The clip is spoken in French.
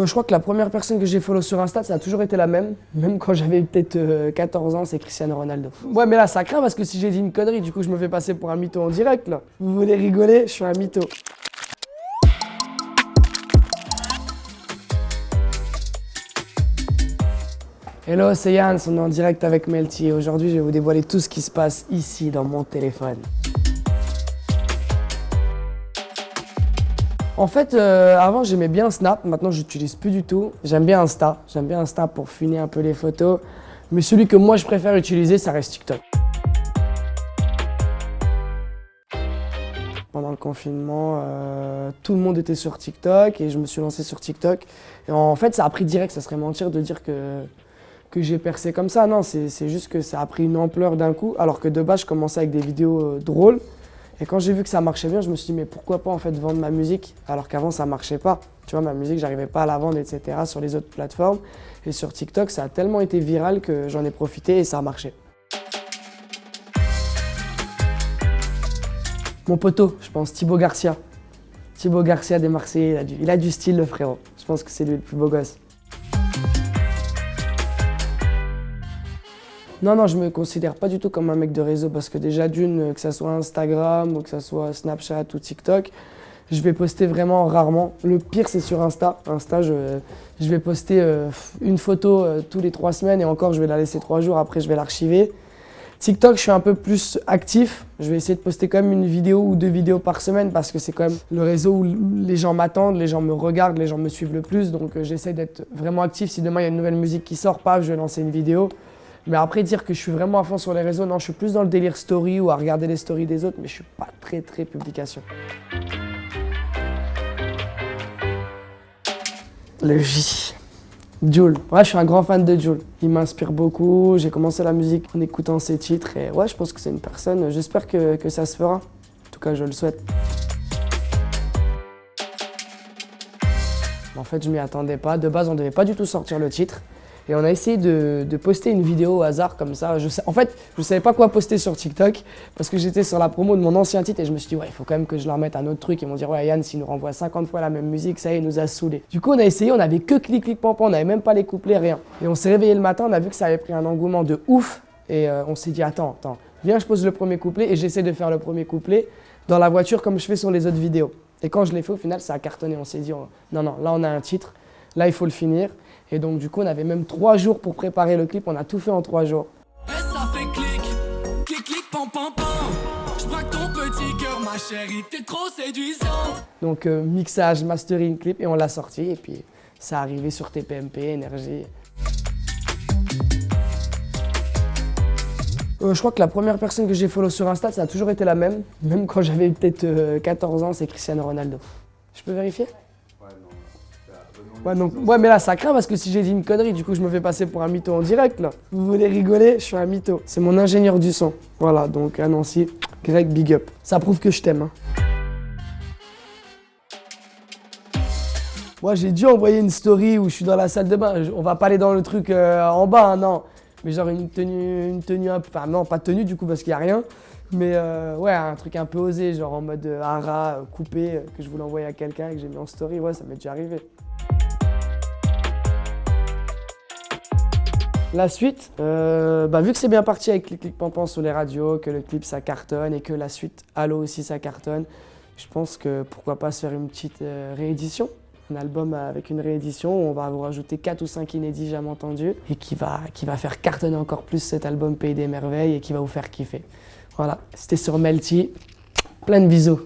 Je crois que la première personne que j'ai follow sur Insta, ça a toujours été la même. Même quand j'avais peut-être 14 ans, c'est Cristiano Ronaldo. Ouais, mais là, ça craint parce que si j'ai dit une connerie, du coup, je me fais passer pour un mytho en direct, là. Vous voulez rigoler? Je suis un mytho. Hello, c'est Yann, on est en direct avec Melty. Aujourd'hui, je vais vous dévoiler tout ce qui se passe ici, dans mon téléphone. En fait, avant j'aimais bien Snap, maintenant j'utilise plus du tout. J'aime bien Insta pour finir un peu les photos. Mais celui que moi je préfère utiliser, ça reste TikTok. Pendant le confinement, tout le monde était sur TikTok et je me suis lancé sur TikTok. Et en fait, ça a pris direct, ça serait mentir de dire que j'ai percé comme ça. Non, c'est juste que ça a pris une ampleur d'un coup, alors que de base, je commençais avec des vidéos drôles. Et quand j'ai vu que ça marchait bien, je me suis dit, mais pourquoi pas en fait vendre ma musique alors qu'avant ça marchait pas. Tu vois, ma musique, j'arrivais pas à la vendre, etc. sur les autres plateformes. Et sur TikTok, ça a tellement été viral que j'en ai profité et ça a marché. Mon poteau, je pense, Thibaut Garcia. Thibaut Garcia des Marseillais, il a du style, le frérot. Je pense que c'est lui le plus beau gosse. Non, je me considère pas du tout comme un mec de réseau parce que déjà d'une, que ça soit Instagram ou que ça soit Snapchat ou TikTok, je vais poster vraiment rarement. Le pire, c'est sur Insta. Insta, je vais poster une photo tous les 3 semaines et encore, je vais la laisser 3 jours, après je vais l'archiver. TikTok, je suis un peu plus actif. Je vais essayer de poster quand même une vidéo ou 2 vidéos par semaine parce que c'est quand même le réseau où les gens m'attendent, les gens me regardent, les gens me suivent le plus. Donc j'essaie d'être vraiment actif. Si demain il y a une nouvelle musique qui sort, paf, je vais lancer une vidéo. Mais après, dire que je suis vraiment à fond sur les réseaux, non, je suis plus dans le délire story ou à regarder les stories des autres, mais je suis pas très publication. Le J. Jul. Ouais, je suis un grand fan de Jul. Il m'inspire beaucoup. J'ai commencé la musique en écoutant ses titres et ouais, je pense que c'est une personne. J'espère que ça se fera. En tout cas, je le souhaite. En fait, je m'y attendais pas. De base, on devait pas du tout sortir le titre. Et on a essayé de poster une vidéo au hasard comme ça. En fait, je ne savais pas quoi poster sur TikTok parce que j'étais sur la promo de mon ancien titre et je me suis dit, ouais, il faut quand même que je leur mette un autre truc. Ils vont dire, ouais, Yann, s'il nous renvoie 50 fois la même musique, ça y est, il nous a saoulés. Du coup, on a essayé, on avait que clic, clic, pan, pan, on n'avait même pas les couplets, rien. Et on s'est réveillé le matin, on a vu que ça avait pris un engouement de ouf. Et on s'est dit, attends, viens, je pose le premier couplet et j'essaie de faire le premier couplet dans la voiture comme je fais sur les autres vidéos. Et quand je l'ai fait, au final, ça a cartonné. On s'est dit, non, là, on a un titre, là, il faut le finir. Et donc du coup, on avait même 3 jours pour préparer le clip, on a tout fait en 3 jours. Et ça fait clic, clic, clic, pam, pam, pam. Je braque ton petit cœur, ma chérie, t'es trop séduisante. Donc mixage, mastering, clip, et on l'a sorti. Et puis ça arrivé sur TPMP, Énergie. Je crois que la première personne que j'ai follow sur Insta, ça a toujours été la même. Même quand j'avais peut-être 14 ans, c'est Cristiano Ronaldo. Je peux vérifier ? Ouais, mais là, ça craint parce que si j'ai dit une connerie, du coup, je me fais passer pour un mytho en direct, là. Vous voulez rigoler? Je suis un mytho. C'est mon ingénieur du son. Voilà, donc à Nancy, Greg, big up. Ça prouve que je t'aime. Hein. Moi, j'ai dû envoyer une story où je suis dans la salle de bain. On va pas aller dans le truc en bas, hein, non. Mais genre une tenue un peu... Enfin, non, pas tenue, du coup, parce qu'il y a rien. Mais ouais, un truc un peu osé, genre en mode hara, coupé, que je voulais envoyer à quelqu'un et que j'ai mis en story. Ouais, ça m'est déjà arrivé. La suite, vu que c'est bien parti avec Clic Clic Pan Pan sur les radios, que le clip ça cartonne et que la suite Allo aussi ça cartonne, je pense que pourquoi pas se faire une petite réédition, un album avec une réédition où on va vous rajouter 4 ou 5 inédits jamais entendus et qui va faire cartonner encore plus cet album Pays des Merveilles et qui va vous faire kiffer. Voilà, c'était sur Melty, plein de bisous.